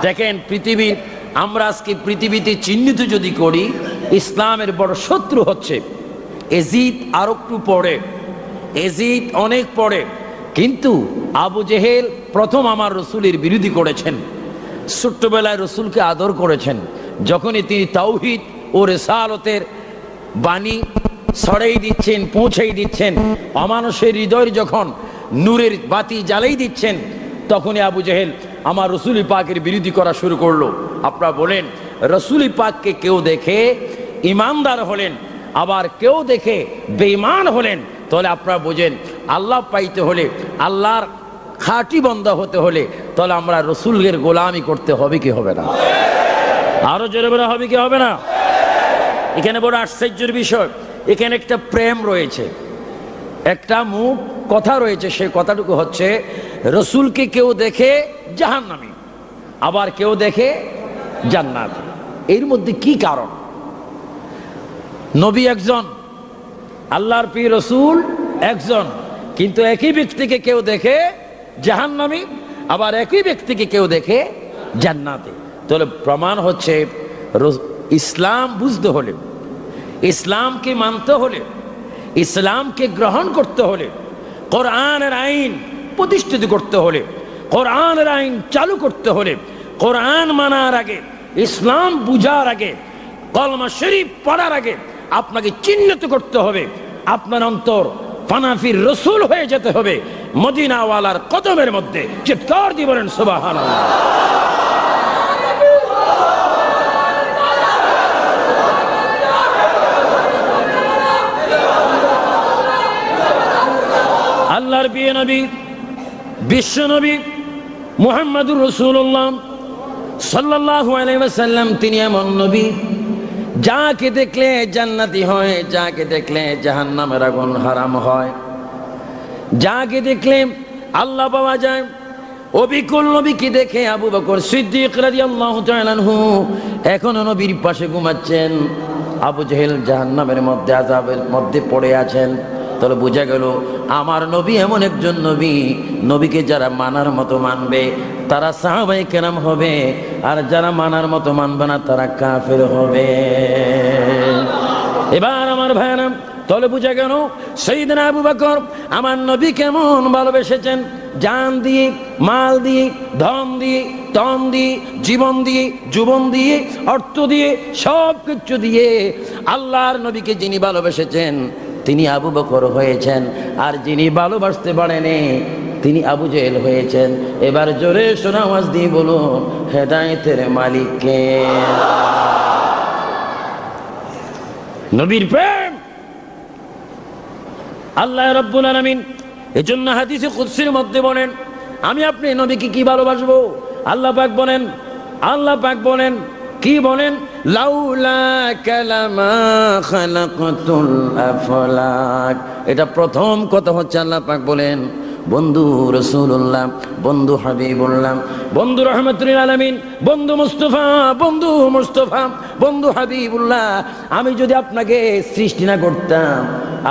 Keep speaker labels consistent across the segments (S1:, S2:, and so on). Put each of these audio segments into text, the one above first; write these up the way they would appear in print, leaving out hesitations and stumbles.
S1: দেখেন পৃথিবীর, আমরা আজকে পৃথিবীতে চিহ্নিত যদি করি, ইসলামের বড় শত্রু হচ্ছে এজিদ। আর একটু পড়ে এজিদ, অনেক পড়ে, কিন্তু আবু জেহেল প্রথম আমার রসুলের বিরোধী করেছেন। ছোট্টবেলায় রসুলকে আদর করেছেন, যখনই তিনি তাওহীদ ও রিসালতের বাণী ছড়াই দিচ্ছেন, পৌঁছাই দিচ্ছেন, অমানুষের হৃদয়ের যখন নূরের বাতি জ্বালাই দিচ্ছেন, তখনই আবু জেহেল আমার রসুল পাকের বিরোধী করা শুরু করলো। আপনারা বলেন, রসুল পাককে কেউ দেখে ইমানদার হলেন, আবার কেউ দেখে বেঈমান হলেন, তাহলে আপনারা বোঝেন আল্লাহ পাইতে হলে, আল্লাহর খাঁটি বান্দা হতে হলে, তাহলে আমরা রসুলের গোলামি করতে হবে কি হবে না? আরো জোরে বলা হবে কি হবে না? এখানে বড় আশ্চর্যের বিষয়, এখানে একটা প্রেম রয়েছে, একটা মুখ কথা রয়েছে। সেই কথাটুকু হচ্ছে, রসুলকে কেউ দেখে জাহান্নামী, আবার কেউ দেখে জান্নাত। এর মধ্যে কি কারণ? নবী একজন, আল্লাহর প্রিয় রসুল একজন, কিন্তু একই ব্যক্তিকে কেউ দেখে জাহান্নামী, আবার একই ব্যক্তিকে কেউ দেখে জান্নাতে। তাহলে প্রমাণ হচ্ছে ইসলাম বুঝতে হলে, ইসলামকে মানতে হলে, ইসলামকে গ্রহণ করতে হলে, কোরআনের আইন প্রতিষ্ঠিত করতে হলে, কোরআনের আইন চালু করতে হলে, কোরআন মানার আগে, ইসলাম বুঝার আগে, কলমা শরীফ পড়ার আগে আপনাকে চিহ্নিত করতে হবে, আপনার অন্তর ফানাফির রসুল হয়ে যেতে হবে, মদিনাওয়ালার কদমের মধ্যে। চিৎকার দিয়ে বলেন সুবহানাল্লাহ। আল্লাহর প্রিয় নবী, বিশ্ব নবী মুহাম্মদুর রাসূলুল্লাহ সাল্লাল্লাহু আলাইহি ওয়াসাল্লাম, তিনি এমন নবী যাকে দেখলে জান্নাতি হয়, যাকে দেখলে জাহান্নামের আগুন হারাম হয়, যাকে দেখলে আল্লাহ পাওয়া যায়। অবিকল নবীকে দেখে আবু বকর সিদ্দিক রাদিয়াল্লাহু তাআলা আনহু এখনো নবীর পাশে ঘুমাচ্ছেন, আবু জেহেল জাহান্নামের মধ্যে আযাবের মধ্যে পড়ে আছেন। তাহলে বোঝা গেল আমার নবী এমন একজন নবী, নবীকে যারা মানার মতো মানবে তারা সাহাবায়ে কেরাম হবে, আর যারা মানার মতো মানবে না তারা কাফের হবে। এবার আমার ভাইরা, তাহলে বোঝা গেল সাইয়েদনা আবু বকর আমার নবী কেমন ভালোবেসেছেন, জান দিয়ে, মাল দিয়ে, ধন দিয়ে, তন দিয়ে, জীবন দিয়ে, যৌবন দিয়ে, অর্থ দিয়ে, সব কিছু দিয়ে আল্লাহর নবীকে যিনি ভালোবেসেছেন তিনি আবু বকর হয়েছেন, আর যিনি ভালোবাসতে পারেনি তিনি আবু জেহেল হয়েছেন। এবার জোরে শোনা আওয়াজ দিয়ে বলুন, হেদায়েতের মালিক কে? নবীর প্রেম আল্লাহ রাব্বুল আলামিন এজন্য হাদিসে কুদসির মধ্যে বলেন, আমি আপনি নবীকে কি ভালোবাসবো? আল্লাহ পাক বলেন, আল্লাহ পাক বলেন, কি বলেন? লাউলা কালামা খালাকাতুল আফলাক। এটা প্রথম কথা হচ্ছে আল্লাহ পাক বলেন, বন্ধু রাসূলুল্লাহ, বন্ধু হাবিবুল্লাহ, বন্ধু রাহমাতুল আলামিন, বন্ধু মুস্তাফা, বন্ধু মুস্তাফা, বন্ধু হাবিবুল্লাহ, আমি যদি আপনাকে সৃষ্টি না করতাম,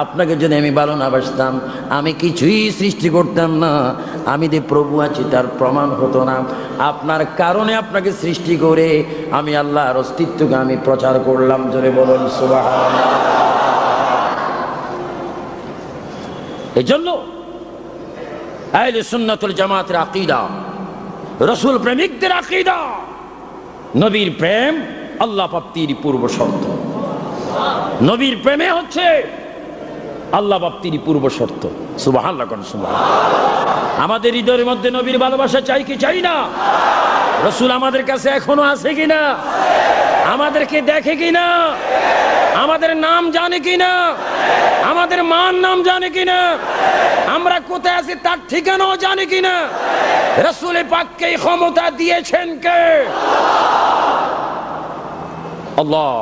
S1: আপনাকে যদি আমি ভালো না বাসতাম, আমি কিছুই সৃষ্টি করতাম না, আমি যে প্রভু আছি তার প্রমাণ হতো না। আপনার কারণে আপনাকে সৃষ্টি করে আমি আল্লাহর অস্তিত্বকে আমি প্রচার করলাম। জোরে বলুন সুবহানাল্লাহ। এজন্য আহলে সুন্নাত ওয়াল জামাতের আকীদা, রাসূল প্রেমিকদের আকীদা, নবীর প্রেম আল্লাহ প্রাপ্তির পূর্ব শর্ত। নবীর প্রেমে হচ্ছে আল্লাহ প্রাপ্তির পূর্ব শর্ত। সুবহানাল্লাহ, সুবহানাল্লাহ। আমাদের হৃদয়ের মধ্যে নবীর ভালোবাসা চাই কি চাই না? রাসূল আমাদের কাছে এখনো আছে কিনা? আমাদেরকে দেখে কিনা? আমাদের নাম জানে কিনা? আমাদের মান নাম জানে কিনা? আমরা কোথায় আছি তার ঠিকানাও জানে কিনা? রাসূল পাককে ক্ষমতা দিয়েছেন কে? আল্লাহ।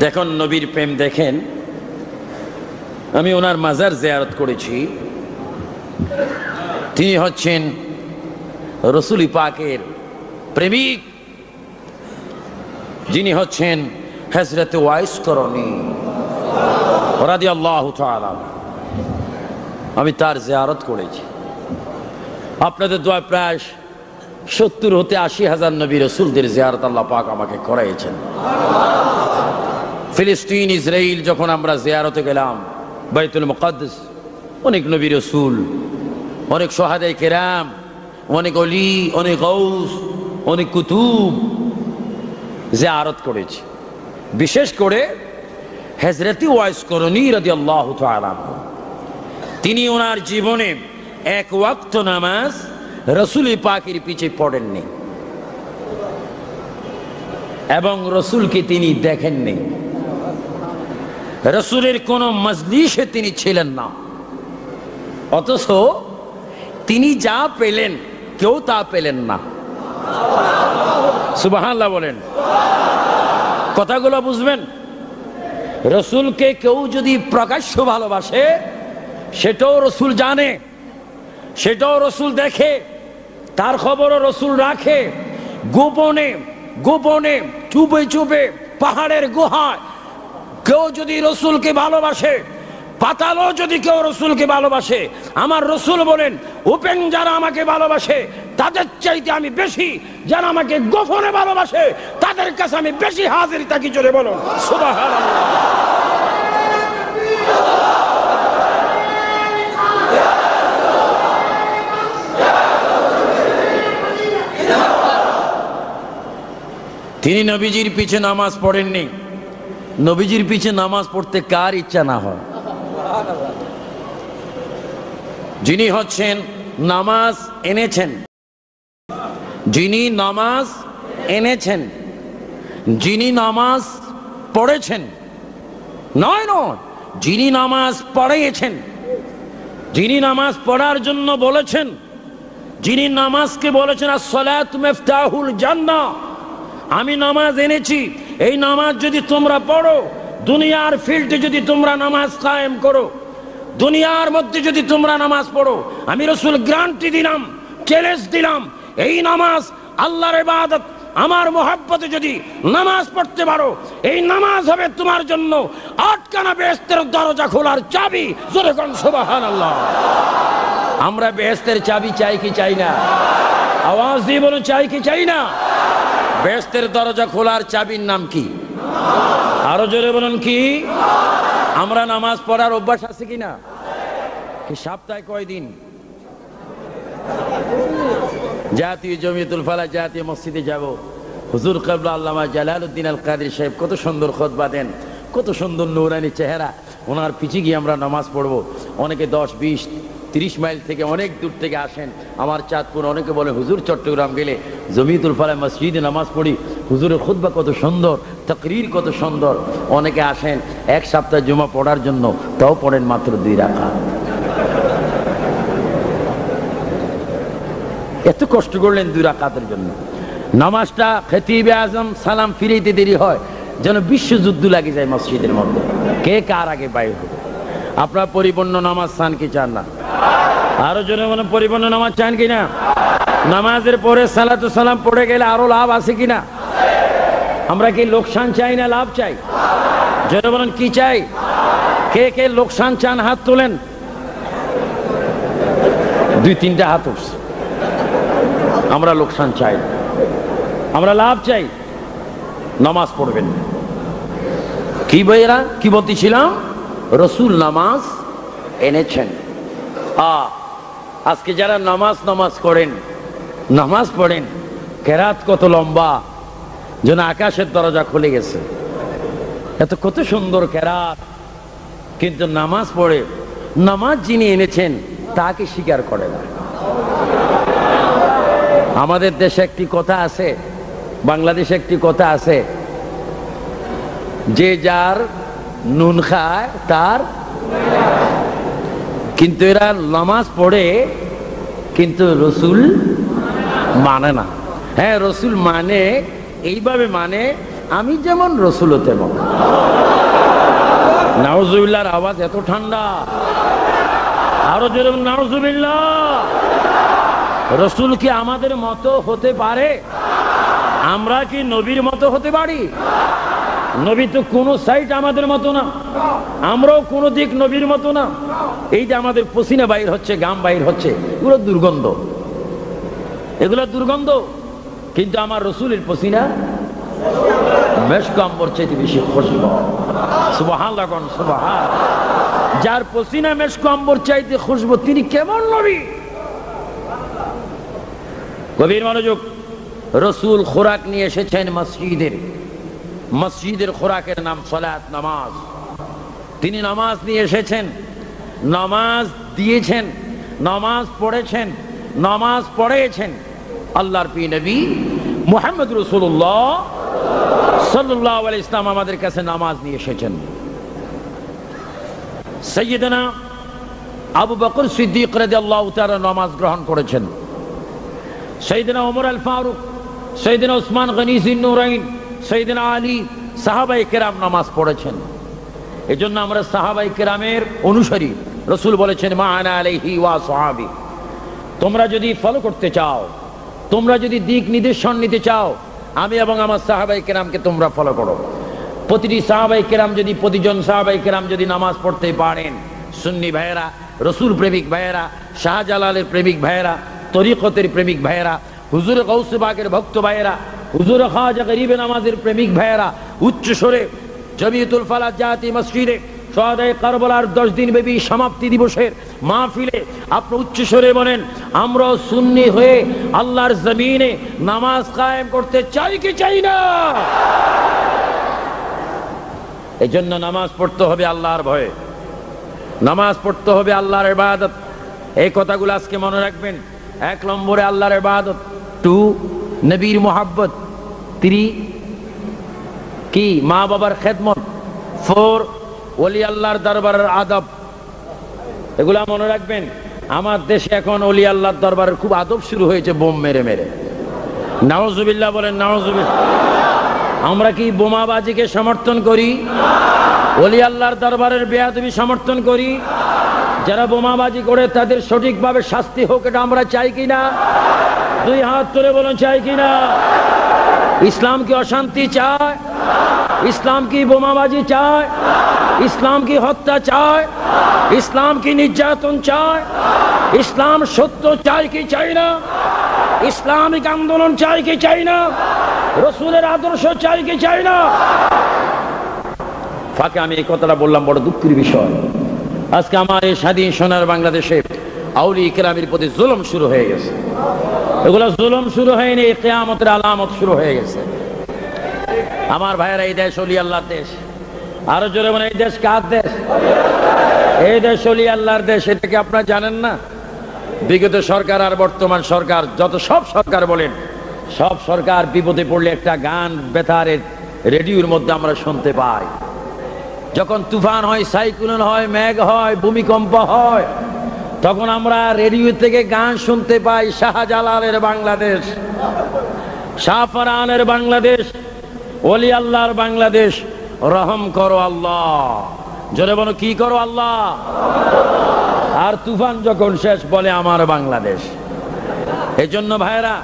S1: দেখুন নবীর প্রেম দেখেন, আমি ওনার মাজার জিয়ারত করেছি। তিনি হচ্ছেন রাসূল পাকের প্রেমিক, যিনি হচ্ছেন হযরত ওয়াইস করণী রাদিয়াল্লাহু তাআলা। আমি তার জিয়ারত করেছি। আপনাদের দোয়া প্রায় 70 হতে 80,000 নবী রাসূলদের জিয়ারত আল্লাহ পাক আমাকে করাইছেন। ফিলিস্তিন ইসরাইল যখন আমরা জিয়ারতে গেলাম, বাইতুল মুকাদ্দাস, অনেক নবী রাসূল, অনেক শহাদায়ে কেরাম, অনেক ওলি, অনেক গাউস, অনেক কুতুব জিয়ারত করেছি। বিশেষ করে হযরত ওয়াইস করনী রাদিয়াল্লাহু তাআলা, তিনি ওনার জীবনে এক ওয়াক্ত নামাজ রাসূল পাকের পিছে পড়েননি এবং রাসূলকে তিনি দেখেননি। রাসূলের কোন মজলিসে তিনি ছিলেন না, অথচ তিনি যা পেলেন কেউ তা পেলেন না। সুবহানাল্লাহ বলেন। কথাগুলো বুঝবেন। রাসূলকে কেউ যদি প্রকাশ্য ভালোবাসে সেটাও রাসূল জানে, সেটাও রাসূল দেখে, তার খবরও রাসূল রাখে। গোপনে গোপনে চুপে চুপে পাহাড়ের গুহায় কেউ যদি রাসূলকে ভালোবাসে, পাতালও যদি কেউ রাসূলকে ভালোবাসে, আমার রাসূল বলেন ওপেন যারা আমাকে ভালোবাসে তাদের চাইতে আমি বেশি, যারা আমাকে গোপনে ভালোবাসে তাদের কাছে আমি বেশি হাজির থাকি। চলে বলো সুবহানাল্লাহ। তিনি নবীজির পিছে নামাজ পড়েননি। নবীজির পিছে নামাজ পড়তে কার ইচ্ছা না হয়? যিনি হচ্ছেন নামাজ এনেছেন, যিনি নামাজ এনেছেন, যিনি নামাজ পড়েছেন, নয় নয়, যিনি নামাজ পড়িয়েছেন, যিনি নামাজ পড়ার জন্য বলেছেন, যিনি নামাজকে বলেছেন আস-সালাতু মিফতাহুল জান্নাহ, আমি নামাজ এনেছি, এই নামাজ যদি তোমরা পড়ো, দুনিয়ার ফিল্ডে যদি তোমরা নামাজ কায়েম করো, দুনিয়ার মধ্যে যদি তোমরা নামাজ পড়ো, আমি রাসূল গ্যারান্টি দিলাম, চ্যালেঞ্জ দিলাম, এই নামাজ আল্লাহর ইবাদত, আমার মহব্বতে যদি নামাজ পড়তে পারো, এই নামাজ হবে তোমার জন্য আটখানা বেহেশতের দরজা খোলার চাবি। জোরে কোন সুবহানাল্লাহ। আমরা বেহেশতের চাবি চাই কি চাই না? আওয়াজ দিয়ে বলুন, চাই কি চাই না? বেহেশতের দরজা খোলার চাবির নাম কি? আরো জোরে বলুন কি? আমরা নামাজ পড়ার অভ্যাস আছে কিনা? কি সপ্তাহে কয়দিন জাতীয় জমিয়তুল ফালাহ জাতীয় মসজিদে যাব? হুজুর কিবলা আল্লামা জালালউদ্দিন আল কাদের সাহেব কত সুন্দর খুতবা দেন, কত সুন্দর নূরানি চেহারা, ওনার পিছে গিয়ে আমরা নামাজ পড়বো। অনেকে 10, 20, 30 মাইল থেকে অনেক দূর থেকে আসেন আমার চাঁদপুর। অনেকে বলে হুজুর চট্টগ্রাম গেলে জমিয়তুল ফালাহ মসজিদে নামাজ পড়ি, হুজুরের খুতবা কত সুন্দর, তাকরীর কত সুন্দর। অনেকে আসেন এক সপ্তাহ জুমা পড়ার জন্য, তাও পড়েন মাত্র 2 রাকাত। এত কষ্ট করলেন 2 রাকাতের জন্য। নামাজটা খতিবে আজম সালাম ফিরাইতে দেরি হয়, যেন বিশ্বযুদ্ধ লাগে যায় মসজিদের মধ্যে, কে কার আগে বাইর হবে। আপনারা পরিপূর্ণ নামাজ চান কি চান না? আরো জনে মনে পরিপূর্ণ নামাজ চান কিনা? নামাজের পরে সালাতু সালাম পড়ে গেলে আরো লাভ আছে কিনা? আমরা কি লোকসান চাই না লাভ চাই? জনে বলেন কি চাই? কে কে লোকসান চান হাত তোলেন। 2-3টা হাত উঠছে। আমরা লোকসান চাই, আমরা লাভ চাই। নামাজ পড়বেন। কি ভাইরা কি বলতেছিলাম? রাসূল নামাজ এনেছেন। আজকে যারা নামাজ করেন, নামাজ পড়েন, কেরাত কত লম্বা, যেন আকাশের দরজা খুলে গেছে, এত কত সুন্দর কেরাত, কিন্তু নামাজ পড়ে, নামাজ যিনি এনেছেন তাকে স্বীকার করে না। আমাদের দেশে একটি কথা আছে, বাংলাদেশে একটি কথা আছে, যে যার নুন খায় তার, কিন্তু এরা নামাজ পড়ে কিন্তু রাসূল মানে না। হ্যাঁ, রাসূল মানে, এইভাবে মানে আমি যেমন রাসূলও তেমন। নাউজুবিল্লাহর আওয়াজ এত ঠান্ডা, আরো যেরকম নাউজুবিল্লাহ। রাসূল কি আমাদের মতো হতে পারে? আমরা কি নবীর মতো হতে পারি? নবী তো কোনো সাইড আমাদের মতো না, আমরাও কোনো দিক নবীর মতো না। এই যে আমাদের পসিনা বাইর হচ্ছে, গাম বাইর হচ্ছে, পুরো দুর্গন্ধ। এগুলো দুর্গন্ধ, কিন্তু আমার রসুলের পসিনা মেশক আম্বর চাইতে বেশি খুশবু। সুবহানাল্লাহ, সুবহান। যার পসিনা মেশক আম্বর চাইতে খুশবু, তিনি কেমন নবী? গভীর মনোযোগ। রসুল খোরাক নিয়ে এসেছেন মসজিদের খোরাকের নাম সালাত, নামাজ। তিনি নামাজ নিয়ে এসেছেন, নামাজ দিয়েছেন, নামাজ পড়েছেন, নামাজ পড়িয়েছেন। আল্লাহর প্রিয় নবী মুহাম্মদ রাসূলুল্লাহ সাল্লাল্লাহু আলাইহি ইসলাম আমাদের কাছে নামাজ নিয়ে এসেছেন। সাইয়্যিদানা আবু বকর সিদ্দিক রাদিয়াল্লাহু তাআলা নামাজ গ্রহণ করেছেন। সাইয়্যিদানা ওমর আল ফারুক, সাইয়্যিদানা উসমান গনি যিন্নুরাইন, সাইয়্যিদানা আলী, সাহাবায়ে কেরাম নামাজ পড়েছেন। এজন্য আমরা সাহাবায়ে কেরামের অনুসারী। রাসূল বলেছেন, মা আনা আলাইহি ওয়া সাহাবী, তোমরা যদি ফলো করতে চাও, তোমরা যদি দিক নির্দেশন নিতে চাও, আমি এবং আমার সাহাবায়ে কেরামকে তোমরা ফলো করো। প্রতিটি সাহাবায়ে কেরাম যদি, প্রতিজন সাহাবায়ে কেরাম যদি নামাজ পড়তে পারেন, সুন্নি ভাইয়েরা, রসুল প্রেমিক ভাইয়েরা, শাহজালালের প্রেমিক ভাইয়েরা, তরিকতের প্রেমিক ভাইয়েরা, হুজুর গৌসে পাকের ভক্ত ভাইয়েরা, হুজুর খাজা গরিবে নামাজের প্রেমিক ভাইয়েরা উচ্চ স্বরে জমিয়তুল ফালাহ জাতি মসজিদে শহাদায়ে কারবালার 10 দিন ব্যাপী সমাপ্তি দিবসের মাহফিলে আপনি উচ্চ স্বরে বলেন, আমরা সুন্নি হয়ে আল্লাহর জমিনে নামাজ কায়েম করতে চাই কি চাই না? এই জন্য নামাজ পড়তে হবে আল্লাহর ভয়ে, নামাজ পড়তে হবে আল্লাহর ইবাদত। এই কথাগুলো আজকে মনে রাখবেন। 1 নম্বরে আল্লাহর ইবাদত, 2 নবীর মুহাব্বত, 3 কি মা বাবার খেদমত, 4 ওলি আল্লাহর দরবারের আদব। এগুলা মনে রাখবেন। আমার দেশে এখন ওলি আল্লাহর দরবারের খুব আদব শুরু হয়েছে, বোম মেরে মেরে। নাউজুবিল্লাহ বলেন, নাউজুবিল্লাহ। আমরা কি বোমাবাজিকে সমর্থন করি? ওলি আল্লাহর দরবারের বেয়াদবি সমর্থন করি? যারা বোমাবাজি করে তাদের সঠিকভাবে শাস্তি হোক, এটা আমরা চাই কিনা? 2 হাত তুলে বলুন, চাই কিনা? ইসলাম কি অশান্তি চায়? ইসলাম কি বোমাবাজি চায়? ইসলাম কি হত্যা চায়? ইসলাম কি নির্যাতন চায়? ইসলাম সত্য চাই কি চাই না? ইসলামিক আন্দোলন চাই কি চাই না? রসুলের আদর্শ চাই কি চাই না? ফাঁকে আমি এই কথাটা বললাম, বড় দুঃখের বিষয়। আজকে আমার এই স্বাধীন সোনার বাংলাদেশে আউলিয়া কেরামের প্রতি জুলুম শুরু হয়ে গেছে। এগুলো জুলুম শুরু হয়নি, কিয়ামতের আলামত শুরু হয়ে গেছে। আমার ভাইয়েরা, এই দেশ ওলি আল্লাহর দেশ। আরো জোরে বলেন, এই দেশ কার দেশ? এই দেশ ওলি আল্লাহর দেশ। এটা কি আপনারা জানেন না? বিগত সরকার আর বর্তমান সরকার, যত সব সরকার বলেন, সব সরকার বিপদে পড়লে একটা গান বেতারের রেডিওর মধ্যে আমরা শুনতে পাই। যখন তুফান হয়, সাইক্লোন হয়, মেঘ হয়, ভূমিকম্প হয়, তখন আমরা রেডিও থেকে গান শুনতে পাই, শাহজালালের বাংলাদেশ, শাহফরানের বাংলাদেশ, ওলি আল্লাহর বাংলাদেশ, রহম করো আল্লাহ। জোরে বলো, কি করো আল্লাহ? আর তুফান যখন শেষ, বলে আমার বাংলাদেশ। এই জন্য ভাইরা,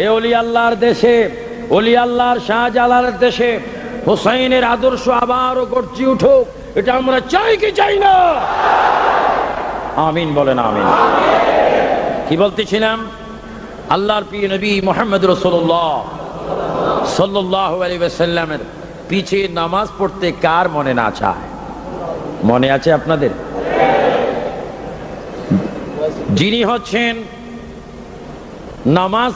S1: এ ওলি আল্লাহর দেশে, ওলি আল্লাহর শাহজালালের দেশে হুসাইনের আদর্শ আবারও গর্জে উঠুক, এটা আমরা চাই কি চাই না? আমিন বলেন, আমিন। কি বলতেছিলাম? আল্লাহর প্রিয় নবী মুহাম্মদ রাসূলুল্লাহ সাল্লাল্লাহু আলাইহি ওয়াসাল্লামের পিছে নামাজ পড়তে কার মনে না চায়? মনে আছে আপনাদের? যিনি হচ্ছেন নামাজ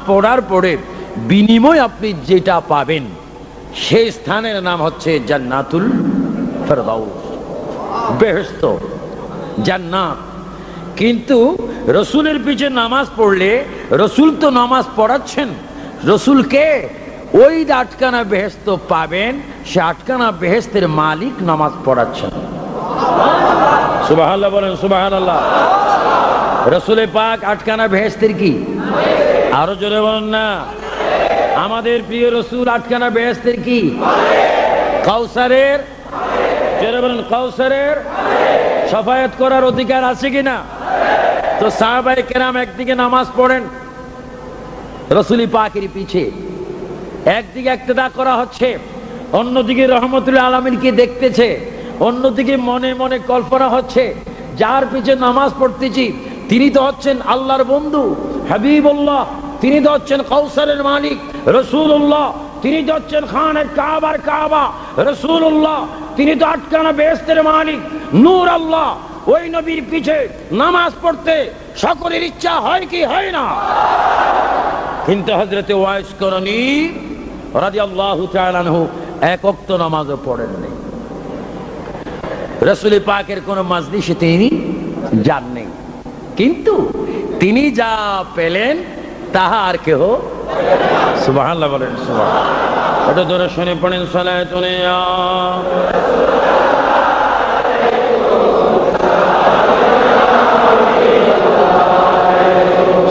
S1: পড়ার পরে বিনিময় আপনি যেটা পাবেন, সেই স্থানের নাম হচ্ছে জান্নাতুল ফেরদাউস, বেহেশত, জান্নাত। কিন্তু রসুলের পিছে নামাজ পড়লে, রসুল তো নামাজ পড়াচ্ছেন, রসুলকে ওই 8খানা বেহেশত পাবেন, সে 8খানা বেহেশতের মালিক নামাজ পড়াচ্ছেন। সুবহানাল্লাহ বলেন, সুবহানাল্লাহ। রসুলে পাক 8খানা বেহেশতের কি? আরো জোরে বলেন না। আমাদের প্রিয় রসুল 8খানা বেহেশতের কি? কাউসারের, জোরে বলেন, কাউসারের শাফায়াত করার অধিকার আছে কিনা? তো সাহাবায়ে কেরাম একদিকে নামাজ পড়েন রসুল পাকের পিছে, একদিকে ইক্তেদা করা হচ্ছে, অন্যদিকে রহমতুল আলামিনকে দেখতেছে, অন্যদিকে মনে মনে কল্পনা হচ্ছে, যার পিছে নামাজ পড়তেছি তিনি তো হচ্ছেন আল্লাহর বন্ধু হাবিবুল্লাহ, তিনি তো হচ্ছেন কাউসারের মালিক রাসূলুল্লাহ, তিনি তো হচ্ছেন খানের কাবার কাবা রাসূলুল্লাহ, তিনি তো আটখানা বেহেশতের মালিক নূর আল্লাহ। ওই নবীর পিছে নামাজ পড়তে সকলের ইচ্ছা হয় কি হয় না? কিন্তু হযরতে ওয়াইস করণী রাদিয়াল্লাহু তাআলা আনহু এক ওয়াক্ত নামাজও পড়েননি। রাসূল পাকের কোন মাজলিসে তিনি যাননি, কিন্তু তিনি যা পেলেন তাহা আর কেহ। সুবহানাল্লাহ বলেন, সুবহানাল্লাহ। এটা ধরে শুনে পড়েন সালাতুন ইয়া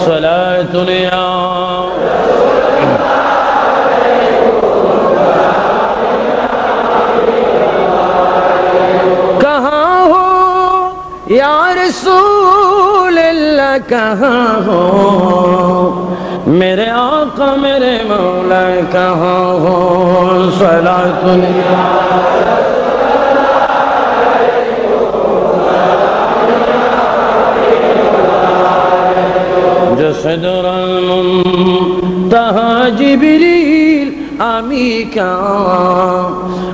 S1: সালাতুন ইয়া या रसूल अल्लाह कहाँ हो, मेरे आका मेरे मौला कहाँ हो, सलातुन जो सदरुल मुंतहा जिब्रील आमी का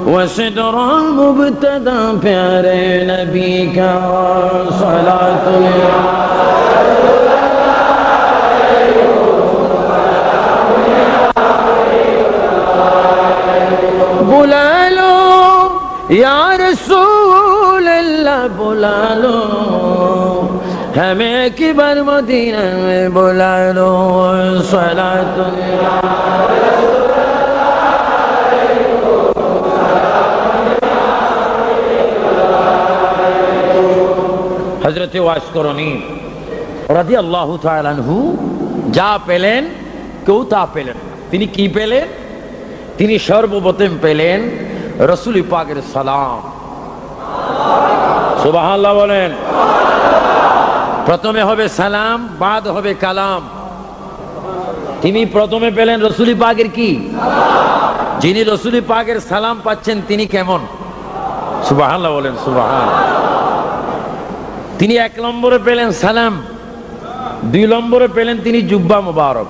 S1: वसिदरुल मुबतदा प्यारे नबी का सलातुन बुला लो या रसूल अल्लाह, बुला लो हमें की बार मदीना में बुला लो, सलातुन হযরতে ওয়াইস করণী রাদিয়াল্লাহু তাআলা আনহু যা পেলেন কেউ তা পেলেন না। তিনি কি পেলেন? তিনি সর্বপ্রথম পেলেন রাসূল পাকের সালাম। সুবহানাল্লাহ বলেন। প্রথমে হবে সালাম, বাদ হবে কালাম। তিনি প্রথমে পেলেন রাসূল পাকের কি? যিনি রাসূল পাকের সালাম পাচ্ছেন তিনি কেমন? সুবহানাল্লাহ বলেন, সুবহানাল্লাহ। তিনি এক নম্বরে পেলেন সালাম, দুই নম্বরে পেলেন তিনি জুব্বা মুবারক।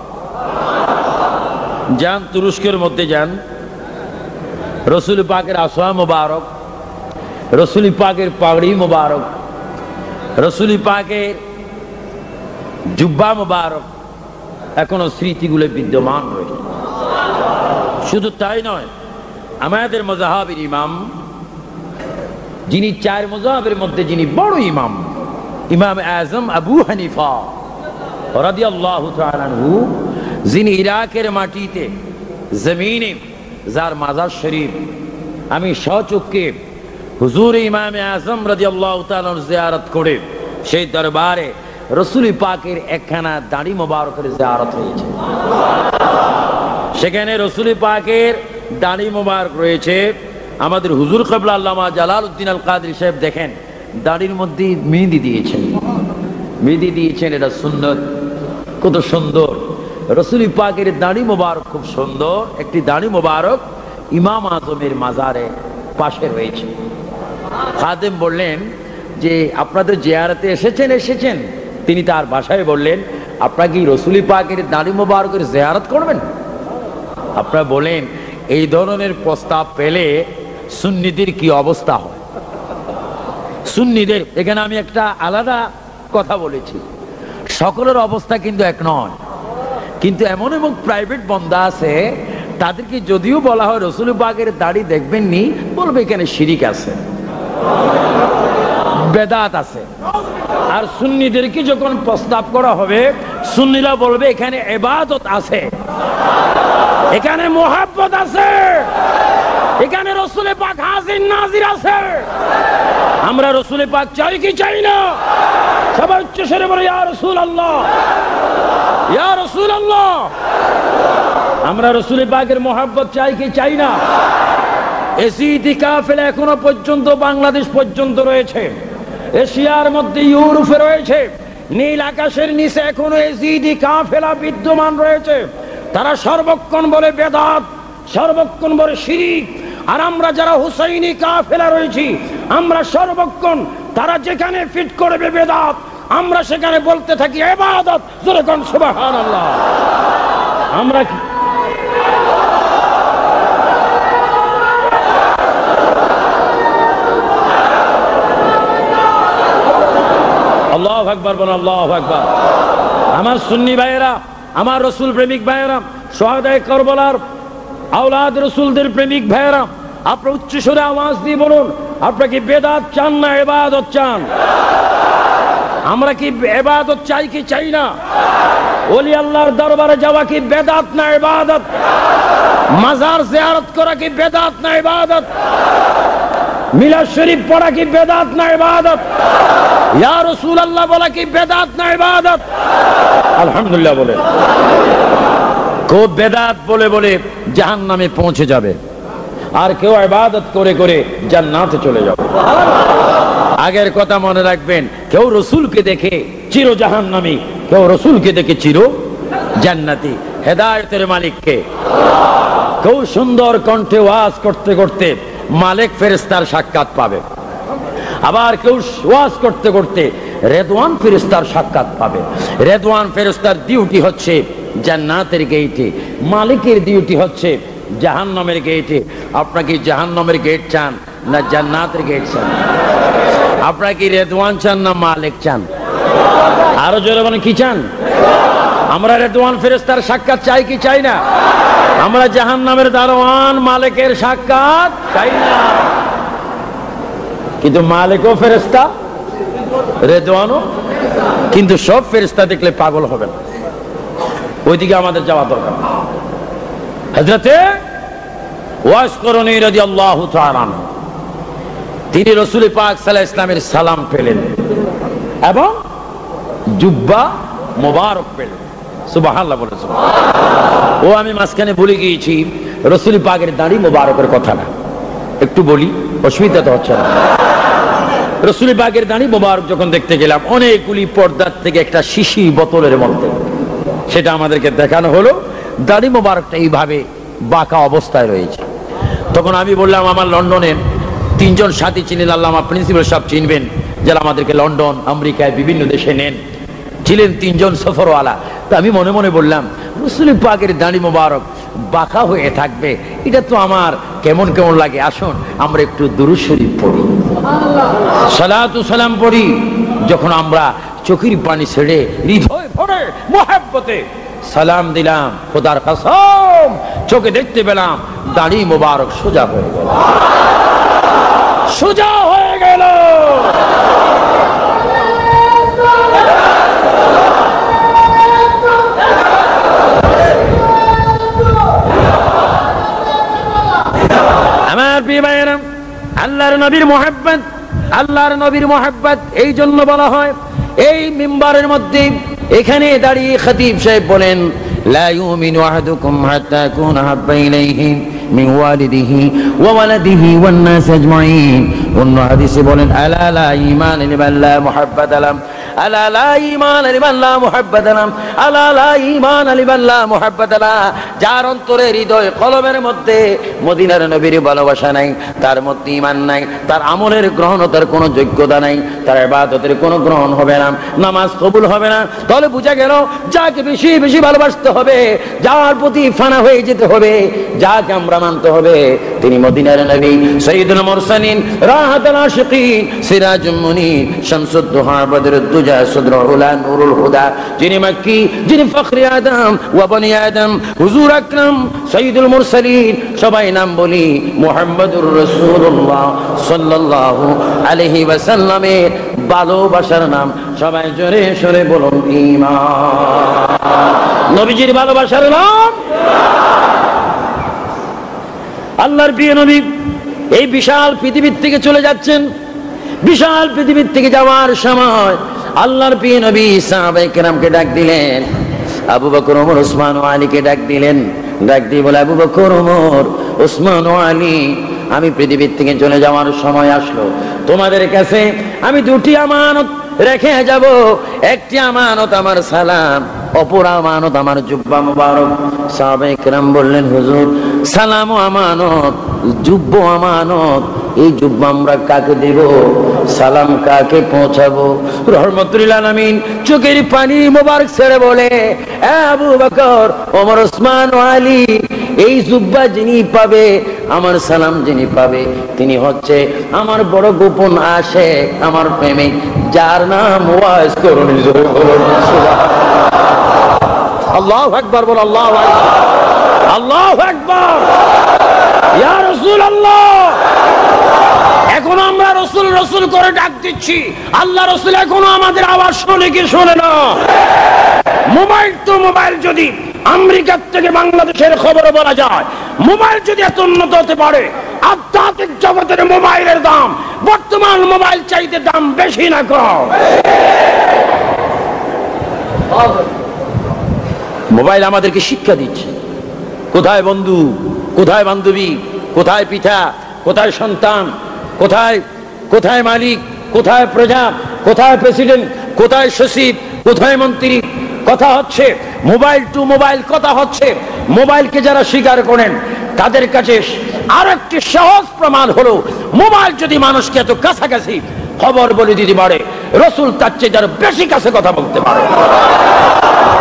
S1: যান তুরস্কের মধ্যে যান, রাসূল পাকের আসওয়া মুবারক, রাসূল পাকের পাগড়ি মুবারক, রাসূল পাকের জুব্বা মুবারক এখনো স্মৃতিগুলো বিদ্যমান রয়েছে। শুধু তাই নয়, আমাদের মাযহাবের ইমাম, যিনি চার মাযহাবের মধ্যে যিনি বড় ইমাম, ইমাম আজম আবু হানিফা রাদিয়াল্লাহু তাআলা আনহু, যিনি ইরাকের মাটিতে জমিনে যার মাজার শরীফ আমি স্বচক্ষে হুজুর ইমাম আজম রাদিয়াল্লাহু তাআলা জিয়ারত করে সেই দরবারে রাসূল পাকের একখানা দাড়ি মোবারকের জিয়ারত হয়েছে। সেখানে রাসূল পাকের দাড়ি মোবারক রয়েছে। আমাদের হুজুর কিবলা আল্লামা জালালউদ্দিন আল কাদরি সাহেব দেখেন দাড়ির মধ্যে মেহেদি দিয়েছেন, মেহেদি দিয়েছেন, এটা সুন্নত। কত সুন্দর রাসূল পাকের দাড়ি মোবারক, খুব সুন্দর একটি দাড়ি মোবারক ইমাম আজমের মাজারে পাশে রয়েছে। খাদেম বললেন যে আপনাদের জিয়ারতে এসেছেন। তিনি তার ভাষায় বললেন আপনারা কি রাসূল পাকের দাড়ি মোবারকের জিয়ারত করবেন? আপনারা বলেন এই ধরনের প্রস্তাব পেলে সুন্নিদের কি অবস্থা হয়? সুন্নিদের এখানে আমি একটা আলাদা কথা বলেছি, সকলের অবস্থা কিন্তু এক নয়। কিন্তু এমন এমন প্রাইভেট বন্দা আছে, তাদেরকে যদিও বলা হয় রাসূল পাকের দাড়ি দেখবেন নি, বলবে এখানে শিরিক আছে, বেদাত আছে। আর সুন্নিদেরকে যখন প্রস্তাব করা হবে, সুন্নিরা বলবে এখানে ইবাদত আছে, এখানে মুহাব্বত আছে, এখানে রাসূল পাক হাজির নাজির আছে। আমরা রাসূল পাক চাই কি চাই না? সবাই উচ্চ স্বরে বলে ইয়া রাসূলুল্লাহ, ইয়া রাসূলুল্লাহ। আমরা রাসূল পাকের মুহাব্বত চাই কি চাই না? এসিদি কাফেলা এখনো পর্যন্ত বাংলাদেশ পর্যন্ত রয়েছে, এশিয়ার মধ্যে ইউরোপে রয়েছে, নীল আকাশের নিচে এখনো এসিদি কাফেলা বিদ্যমান রয়েছে। তারা সর্বক্ষণ বলে বেদাত, সর্বক্ষণ বলে শিরিক। আর আমরা যারা হুসাইনি কাফেলা রয়েছি, আমরা সর্বক্ষণ তারা যেখানে ফিট করবে বেদাত, আমরা সেখানে বলতে থাকি ইবাদত, জোরে কোন সুবহানাল্লাহ। আমরা কি আল্লাহু আকবার বলেন, আল্লাহু আকবার। আমার সুন্নি ভাইয়েরা, আমার রসুল প্রেমিক ভাইয়েরা, শহাদায়ে কারবালার আওলাদ রসুলদের প্রেমিক ভাইয়েরা, আপনারা উচ্চ স্বরে আওয়াজ দিয়ে বলুন, আপনারা কি বেদাত চান না ইবাদত চান? আমরা কি ইবাদত চাই কি চাই না? ওলি আল্লাহর দরবারে যাওয়া কি বেদাত না ইবাদত? মাজার জিয়ারত করা কি বেদাত না ইবাদত? মিলাদ শরীফ পড়া কি বেদাত না ইবাদত? ইয়া রাসূলুল্লাহ বলা কি বেদাত না ইবাদত? আলহামদুলিল্লাহ বলে। কেউ বেদাত বলে বলে জাহান্নামে পৌঁছে যাবে, আর কেউ ইবাদত করে করে জান্নাতে চলে যাবে। আগের কথা মনে রাখবেন, কেউ রসুলকে দেখে চির জাহান্নামী, কেউ রসুলকে দেখে চির জান্নাতি। হেদায়েতের মালিককে। কেউ সুন্দর কণ্ঠে ওয়াজ করতে করতে মালিক ফেরেশতার সাক্ষাৎ পাবে, আবার কেউ ওয়াজ করতে করতে রেদওয়ান ফেরেশতার সাক্ষাৎ পাবে। রেদওয়ান ফেরেশতার ডিউটি হচ্ছে জান্নাতের গেটে, মালিকের ডিউটি হচ্ছে জাহান্নামের গেটে। আপনারা কি জাহান্নামের গেট চান না জান্নাতের গেট চান? আপনারা কি রেদওয়ান চান না মালিক চান? আরো জোরে বলেন, কি চান? আমরা রেদওয়ান ফেরেশতার সাক্ষাৎ চাই কি চাই না? আমরা জাহান্নামের দারোয়ান মালিকের সাক্ষাৎ চাই না। কিন্তু মালিকও ফেরেশতা, রেদওয়ানও। কিন্তু সব ফেরেশতা দেখলে পাগল হবে না, ওইদিকে আমাদের যাওয়া দরকার। হযরতে ওয়াস করণী রাদিয়াল্লাহু তাআলা আনহু, তিনি রাসূল পাক সাল্লাল্লাহু আলাইহি ওয়াসাল্লামের সালাম পেলেন এবং জুব্বা মোবারক পেলেন। সুবহানাল্লাহ বলে। ও আমি মাঝখানে ভুলে গিয়েছি, রাসূল পাকের দাড়ি মোবারকের কথা না, একটু বলি, অসুবিধা তো হচ্ছে না। রাসূল পাকের দাড়ি মোবারক যখন দেখতে গেলাম, অনেকগুলি পর্দার থেকে একটা শিশি বোতলের মধ্যে সেটা আমাদেরকে দেখানো হলো, দাড়ি মোবারকটা এইভাবে বাঁকা অবস্থায় রয়েছে। তখন আমি বললাম, আমার লন্ডনের তিনজন সাথী চিনেন, আল্লামা প্রিন্সিপাল সাহেব চিনবেন, যারা আমাদেরকে লন্ডন আমেরিকায় বিভিন্ন দেশে নেন, ছিলেন তিনজন সফরওয়ালা। তা আমি মনে মনে বললাম, রাসূল পাকের দাড়ি মোবারক বাঁকা হয়ে থাকবে, এটা তো আমার কেমন কেমন লাগে। আসুন আমরা একটু দুরূদ শরীফ পড়ি, সালাতু সালাম পড়ি। যখন আমরা চোখের পানি ছেড়ে হৃদয় ভরে মুহাব্বতে সালাম দিলাম, খোদার কসম চোখে দেখতে পেলাম দাড়ি মোবারক সোজা হয়ে গেল, সোজা হয়ে গেল। আমার প্রিয় ভাইয়েরা, আল্লাহর নবীর মুহাব্বত, আল্লাহর নবীর মুহাব্বত এই জন্য বলা হয়, এই মিম্বারের মধ্যে এখানে দাঁড়িয়ে খতিব সাহেব বলেন, লা ইউমিনু আহাদুকুম হাত্তা ইয়াকুনা হাব্বা ইলাইহি মিন ওয়ালিদিহি ওয়া ওয়ালাদিহি ওয়ান নাস আজমাইন। অন্য হাদিসে বলেন, আলা লা ঈমান লিমান লা মুহাব্বাতা লাহু, আলা লা ঈমান লিমান লা মুহাব্বাতা লাহু, আলা লা ঈমান লিমান লা মুহাব্বাতা লাহু। যার অন্তরে হৃদয় কলবের মধ্যে মদিনার নবীর ভালোবাসা নাই, তার মধ্যে ঈমান নাই, তার আমলের গ্রহণতার কোনো যোগ্যতা নাই, তার ইবাদতের কোনো গ্রহণ হবে না, নামাজ কবুল হবে না। তাহলে বুঝা গেল, যাকে বেশি বেশি ভালোবাসতে হবে, যার প্রতি ফানা হয়ে যেতে হবে, যাকে আমরা মানতে হবে, তিনি মদিনার নবী, সাইয়্যিদুল মুরসালিন, রাহাতুল আশিকিন, সিরাজুল মুনির, শামসুদ দুহা, বদরুদ দুজা, সদরুল উলা, নূরুল হুদা, যিনি মক্কি, যিনি ফখরে আদম ওয়া বনি আদম, হুজুর আকরাম সাইয়্যিদুল মুরসালিন। সবাই নাম বলি, মুহাম্মদুর রাসূলুল্লাহ সাল্লাল্লাহু আলাইহি ওয়াসাল্লামের ভালোবাসার নাম সবাই জোরে সরে বলুন, ঈমান। নবীজির ভালোবাসার নাম। আল্লাহর প্রিয় নবী এই বিশাল পৃথিবীর থেকে চলে যাচ্ছেন। বিশাল পৃথিবীর থেকে যাওয়ার সময় আল্লাহর প্রিয় নবী সাহাবায়ে কেরামকে ডাক দিলেন, আবু বকর, ওমর, ওসমান ও আলীকে ডাক দিলেন। ডাক দিয়ে বলে, আবু বকর, ওমর, ওসমান ও আলী, আমি পৃথিবীর থেকে চলে যাওয়ার সময় আসলো, তোমাদের কাছে আমি দুটি আমানত রেখে যাব। একটি আমানত আমার সালাম, অপর আমানত আমার জুব্বা মুবারক। সাহাবায়ে কেরাম বললেন, হুজুর, সালাম ও আমানত, জুব্বা আমানত, এই জুব্বা আমরা কাকে দেব, সালাম কাকে পৌঁছাবো? রহমতুল্লাহ আলামিন চোখের পানি মোবারক ছেড়ে বলে, আবু বকর, ওমর, ওসমান ও আলী, এই জুব্বা যিনি পাবে, আমার সালাম যিনি পাবে, তিনি হচ্ছে আমার বড় গোপন আশিক, আমার প্রেমিক, যার নাম ওয়াইস করুন। আল্লাহু আকবার বল, আল্লাহু আকবার, আল্লাহু আকবার। ইয়া রাসূলুল্লাহ, এখন আমরা রসুল রসুল করে ডাক দিচ্ছি, আল্লাহ রসুল এখনো আমাদের আওয়াজ শোনে কি শোনে না? মোবাইল তো মোবাইল, যদি আমেরিকার থেকে বাংলাদেশের খবর বলা যায়, মোবাইল যদি এত উন্নত হতে পারে, আধ্যাত্মিক জগতের মোবাইলের দাম বর্তমান মোবাইল চাইতে দাম বেশি না কম? মোবাইল আমাদেরকে শিক্ষা দিচ্ছে, কোথায় বন্ধু, কোথায় বান্ধবী, কোথায় পিতা, কোথায় সন্তান, কোথায় কোথায় মালিক, কোথায় প্রজা, কোথায় প্রেসিডেন্ট, কোথায় সচিব, কোথায় মন্ত্রী, কথা হচ্ছে মোবাইল টু মোবাইল, কথা হচ্ছে। মোবাইলকে যারা স্বীকার করেন তাদের কাছে আর একটি সহজ প্রমাণ হলো, মোবাইল যদি মানুষকে এত কাছাকাছি খবর বলে দিতে পারে, রসুল তার চেয়ে যারা বেশি কাছে কথা বলতে পারে।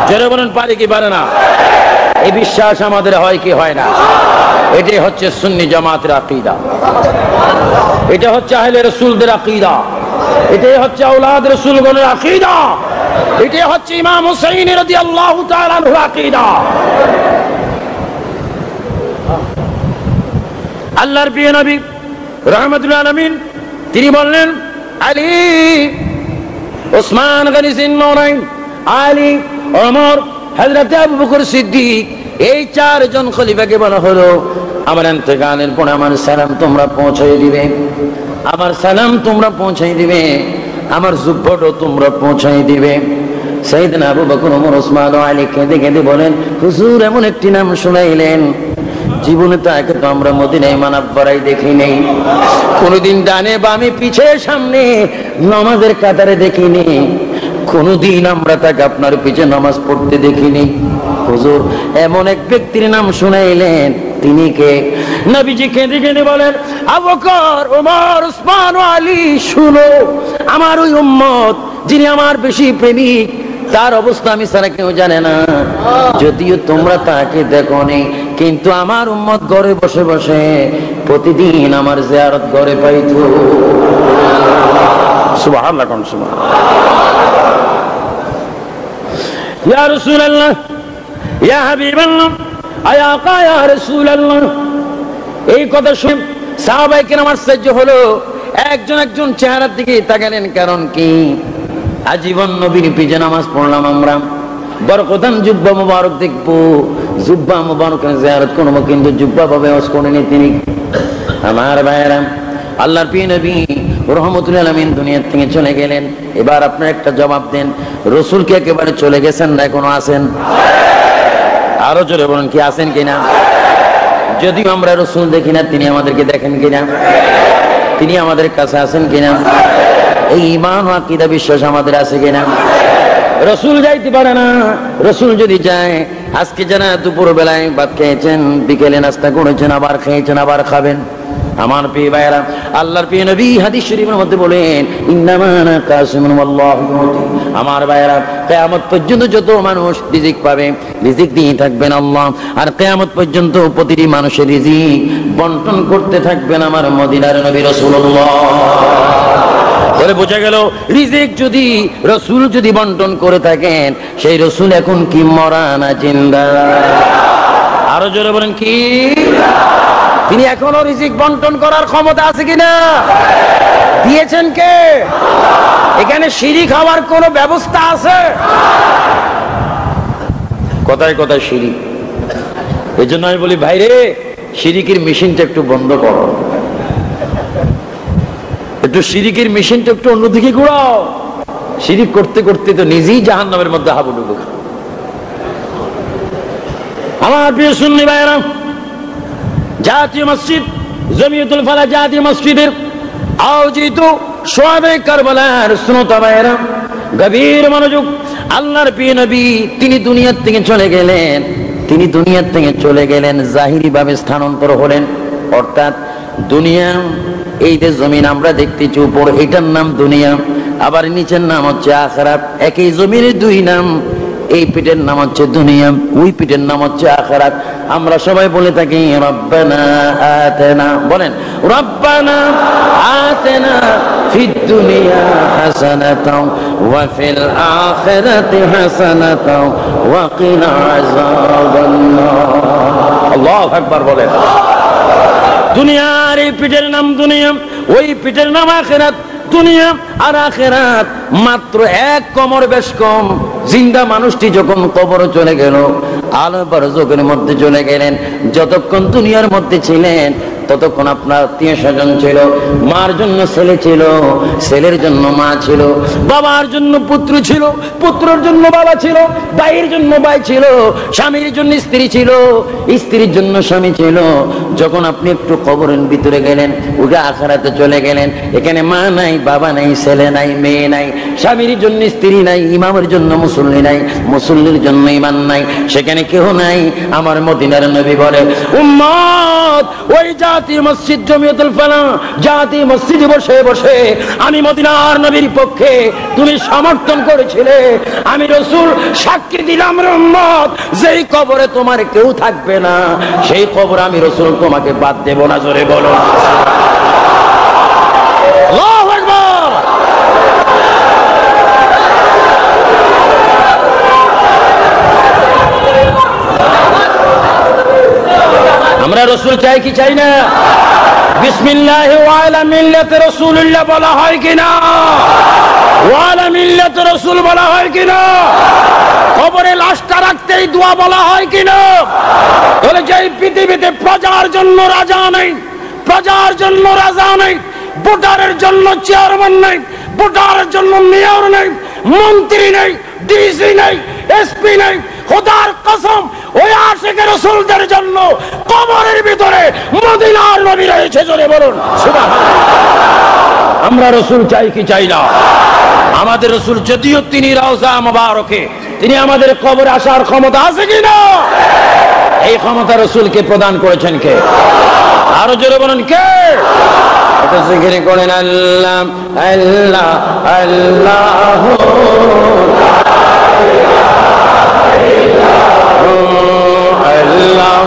S1: জোরে বলেন, পারে কি পারে না? এই বিশ্বাস আমাদের হয় কি হয় না? এটাই হচ্ছে সুন্নি জামাতের আকীদা, এটা হচ্ছে আহলে রাসূলদের আকীদা, এটাই হচ্ছে আওলাদ রাসূলগণের আকীদা, এটাই হচ্ছে ইমাম হুসাইন রাদিয়াল্লাহু তাআলা আনহুর আকীদা। আল্লাহর প্রিয় নবী রাহমাতুল আলামিন তিনি বললেন, আলী, ওসমান গনি জিন্নুরাইন, আলী, ওমর, হযরত আবু বকর সিদ্দিক, এই চারজন খলিফাকে বলা হলো, আমার ইন্তেকালের পর আমার সালাম তোমরা পৌঁছাই দিবে, আমার সালাম তোমরা পৌঁছাই দিবে, আমার জুব্বাটাও তোমরা পৌঁছাই দিবে। সাইয়েদনা আবু বকর, ওমর, ওসমান ও আলী কেঁদে কেঁদে বলেন, হুজুর এমন একটি নাম শুনাইলেন, জীবনে তো একে তো আমরা মদিনায় মানব বাড়াই দেখি নেই, কোনদিন ডানে বামে পিছে সামনে নামাজের কাতারে দেখিনি, কোনদিন আমরা তাকে আপনার পিছে নামাজ পড়তে দেখিনি। হুজুর এমন এক ব্যক্তির নাম শুনাইলেন, তিনি কে? নবীজি কেঁদে কেঁদে বলেন, আবু বকর, ওমর, ওসমান ও আলী, শুনো, আমার ওই উম্মত যিনি আমার বেশি প্রেমিক, তার অবস্থা আমি ছাড়া কেউ জানে না, যদিও তোমরা তাকে দেখোনি, কিন্তু আমার উম্মত ঘরে বসে বসে প্রতিদিন আমার জিয়ারত ঘরে পাইতো। সুবহানাল্লাহ, কোন সুবহানাল্লাহ। ইয়া রাসূলুল্লাহ, ইয়া হাবিবাল্লাহ, আয়া আকা, ইয়া রাসূলুল্লাহ, এই কথা শুনে সাহাবায়ে কেরাম আশ্চর্য হলো, একজন একজন চেহারার দিকে তাকালেন, কারণ কি? আজীবন নবীর পিছে নামাজ পড়লাম আমরা, বরকতান জুব্বা মুবারক দেখবো, জুব্বা মুবারকের জিয়ারত করব, কিন্তু জুব্বা ভাবে ওয়াজ করেনি তিনি। আমার ভাইয়েরা, আল্লাহর প্রিয় নবী রহমতুল্লাহ আলামিন দুনিয়া থেকে চলে গেলেন। এবার আপনার একটা জবাব দেন, রসুল কি একেবারে চলে গেছেন না এখনো আছেন? আরো জোরে বলুন, কি আছেন কিনা? যদিও আমরা রসুল দেখি না, তিনি আমাদেরকে দেখেন কিনা? তিনি আমাদের কাছে আছেন কিনা? এই ঈমান ও আকীদা বিশ্বাস আমাদের আছে কিনা? রসুল যাইতে পারে না, রসুল যদি যায়, আজকে যারা দুপুর বেলায় ভাত খেয়েছেন, বিকেলে নাস্তা করেছেন, আবার খেয়েছেন, আবার খাবেন, আমার প্রিয় ভাইয়েরা, আল্লাহর প্রিয় নবী হাদিস শরীফের মধ্যে বলেন, ইন্নামা আনা কাসিমুন ওয়াল্লাহু মুতি। আমার ভাইয়েরা, কিয়ামত পর্যন্ত যত মানুষ রিজিক পাবে, রিজিক দিয়ে থাকবেন আল্লাহ, আর কিয়ামত পর্যন্ত প্রতিটি মানুষের রিজিক বন্টন করতে থাকবেন আমার মদিনার নবী রাসূলুল্লাহ। বলে বোঝা গেল, রিজিক যদি রাসূল যদি বন্টন করে থাকেন, সেই রাসূল এখন কি মরা না জিন্দা? আরো জোরে বলেন, কি? তিনি এখনো রিজিক বন্টন করার ক্ষমতা আছে কিনা? দিয়েছেন কে? এখানে শিরিক হওয়ার কোন ব্যবস্থা আছে? কথায় কথায় শিরিক। এই জন্য আমি বলি, ভাইরে, শিরিকের মেশিনটা একটু বন্ধ করো, একটু শিরিকের মেশিনটা একটু অন্যদিকে ঘোরাও। শিরিক করতে করতে তো নিজেই জাহান্নামের মধ্যে হাবুডুবু। আমার প্রিয় সুন্নি ভাইয়েরা, জাতীয় মসজিদ জমিয়তুল ফালাহ জাতীয় মসজিদের আয়োজিত শোয়াবে কারবালার শ্রোতা ভাইয়েরা, গভীর মনোযোগ। আল্লাহর প্রিয় নবী তিনি দুনিয়ার থেকে চলে গেলেন, তিনি দুনিয়ার থেকে চলে গেলেন, জাহিরি ভাবে স্থানান্তর হলেন, অর্থাৎ দুনিয়া, এই যে জমিন আমরা দেখতেছি উপর, এটার নাম দুনিয়া, আবার নিচের নাম হচ্ছে আখিরাত। একই জমিনের দুই নাম, এই পিঠের নাম হচ্ছে দুনিয়া, ওই পিঠের নাম হচ্ছে আখিরাত। আমরা সবাই বলে থাকি রব্বানা আতেনা, বলেন রব্বানা আতেনা ফিদ দুনিয়া হাসানাতাও ওয়া ফিল আখিরাতি হাসানাতাও ওয়া কিনা আযাবান্নার। আল্লাহু আকবার বলেন। দুনিয়ার এই পিঠের নাম দুনিয়া, ওই পিঠের নাম আখিরাত। দুনিয়া আর আখিরাত মাত্র এক কোমর বেশ কম। জিন্দা মানুষটি যখন কবরে চলে গেল, আলো বারজকের মধ্যে চলে গেলেন, যতক্ষণ দুনিয়ার মধ্যে ছিলেন ততক্ষণ আপনার আত্মীয় স্বজন ছিল, মার জন্য ছেলে ছিল, ছেলের জন্য মা ছিল, বাবার জন্য পুত্র ছিল, পুত্রের জন্য বাবা ছিল, ভাইয়ের জন্য ভাই ছিল, স্বামীর জন্য স্ত্রী ছিল, স্ত্রীর জন্য স্বামী ছিল। যখন আপনি একটু কবরের ভিতরে গেলেন, উঠে আখিরাতে চলে গেলেন, এখানে মা নাই, বাবা নাই, ছেলে নাই, মেয়ে নাই, স্বামীর জন্য স্ত্রী নাই, ইমামের জন্য মুসল্লি নাই, মুসল্লির জন্য ইমান নাই, সেখানে কেউ নাই। আমার মদিনার নবী বলে, উম্মত ওই জাতি মসজিদ জমিয়তুল ফালাহ জাতি মসজিদে বসে বসে আমি মদিনার নবীর পক্ষে তুমি সমর্থন করেছিলে, আমি রাসূল সাক্ষী দিলাম রে উম্মত, যেই কবরে তোমার কেউ থাকবে না সেই কবরে আমি রাসূল তোমাকে বাদ দেব না। জোরে বলো আল্লাহু আকবার। আমরা রাসূল চাই কি চাই না? বিসমিল্লাহ ওয়া আলা মিল্লাতি রাসূলুল্লাহ বলা হয় কিনা? ওয়া আলা মিল্লাতি রাসূল বলা হয় কিনা? কবরে লাশটা রাখতেই দোয়া বলা হয় কিনা? তাহলে যে পৃথিবীতে প্রজার জন্য রাজা নেই, প্রজার জন্য রাজা নেই, ভোটারের জন্য চেয়ারম্যান নেই, ভোটারের জন্য মেয়র নেই, মন্ত্রী নেই, ডিসি নেই, এসপি নেই, খোদার কসম ওই আশিকে রাসূলদের জন্য কবরের ভিতরে মদিনার নবী রয়েছে। জোরে বলুন সুবহানাল্লাহ। আমরা রাসূল চাই কি চাই না? আমাদের রাসূল যদিও তিনি রওজা মুবারকে, তিনি আমাদের কবরে আসার ক্ষমতা আছে কিনা? এই ক্ষমতা রাসূলকে প্রদান করেছেন কে? আরো জোরে বলুন কে? এটা জিকির করেন আল্লাহ আল্লাহ আল্লাহ আল্লাহ।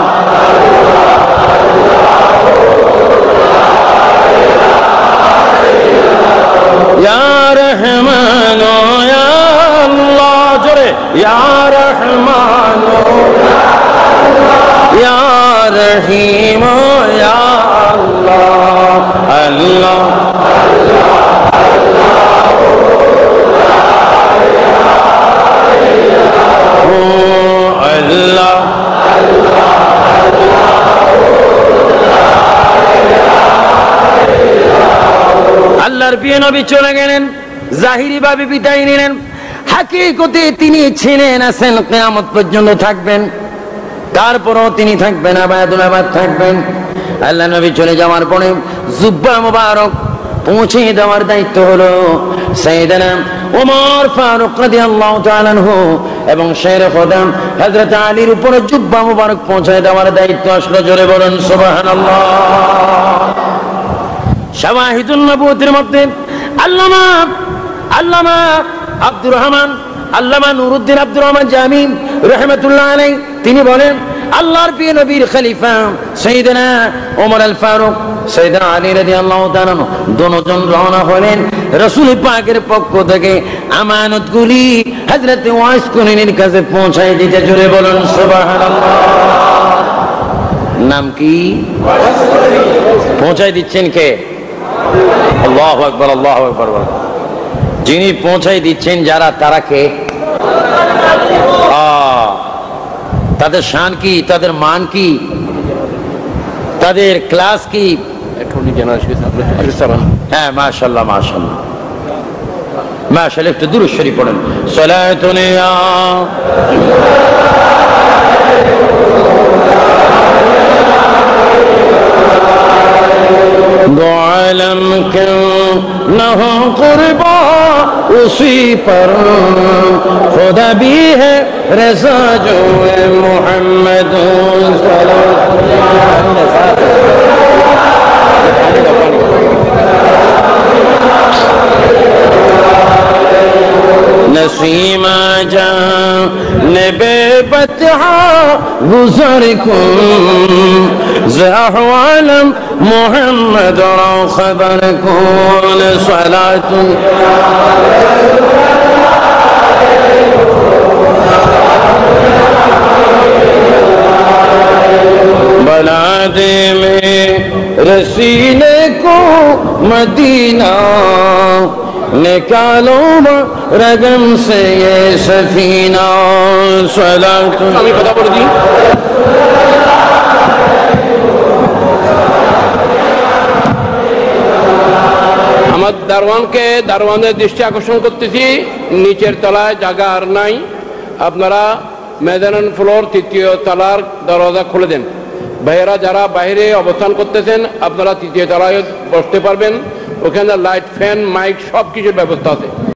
S1: ইয়া রহমান ইয়া আল্লাহ, জোরে ইয়া রহমান ইয়া রহিম ইয়া আল্লাহ আল্লাহ আল্লাহ। আল্লাহর প্রিয় নবী চলে গেলেন, জাহিরি ভাবে বিদায় নিলেন, হাকিকতে তিনি ছিলেন আছেন কিয়ামত পর্যন্ত থাকবেন, তারপরও তিনি থাকবেন, আবাদুল আবাদ থাকবেন। আল্লাহ নবী চলে যাওয়ার পরে জুব্বা মুবারক পৌঁছে দেওয়ার দায়িত্ব হলো সাইয়েদনা ওমর ফারুক রাদিয়াল্লাহু তাআলা আনহু এবং শেরে খোদা হযরত আলীর উপরে জুব্বা মুবারক পৌঁছে দেওয়ার দায়িত্ব আসলো। জোরে বলুন সুবহানাল্লাহ। শাওয়াহিদুন নবুয়তের মধ্যে আল্লামা আব্দুর রহমান, আল্লামা নুরউদ্দিন আব্দুর রহমান জামি রাহমাতুল্লাহ আলাইহি তিনি বলেন, আল্লাহর প্রিয় নবীর খলিফা সাইয়েদনা ওমর আল ফারুক, সাইয়েদনা আলী রাদিয়াল্লাহু তাআলা দুজন রওনা হলেন রাসূল পাকের পক্ষ থেকে আমানতগুলি হযরত ওয়াইস কুনির কাছে পৌঁছায় দিতে। জোরে বলুন সুবহানাল্লাহ। নাম কি? পৌঁছায় দিচ্ছেন কে? আল্লাহু আকবার আল্লাহু আকবার। যিনি পৌঁছায় দিচ্ছেন যারা, তারা কে? তাদের শান কি, তাদের মান কি, তাদের ক্লাস কি? হ্যাঁ মাশাআল্লাহ মাশাআল্লাহ মাশাআল্লাহ। একটু দুরূদ শরীফ পড়েন। সালাতুন ইয়া दो आलम क्यों न हो कुर्बा उसी पर खुदा भी है रज़ा जो मोहम्मद नसीमा जानबे बतहा गुजर कुन ज़हवालम मोहम्मद रो खबर कुन सलातुन बलादे में रसीने को मदीना निकालो रगम से ये सफीना सलातुन। আমি কথা বলে দিই, আমার দারওয়ানের দৃষ্টি আকর্ষণ করতেছি, নিচের তলায় জায়গা আর নাই, আপনারা মেজানান ফ্লোর তৃতীয় তলার দরজা খুলে দেন। ভাইয়েরা যারা বাইরে অবস্থান করতেছেন আপনারা তৃতীয় তলায় বসতে পারবেন, ওখানে লাইট ফ্যান মাইক সব কিছুর ব্যবস্থা আছে।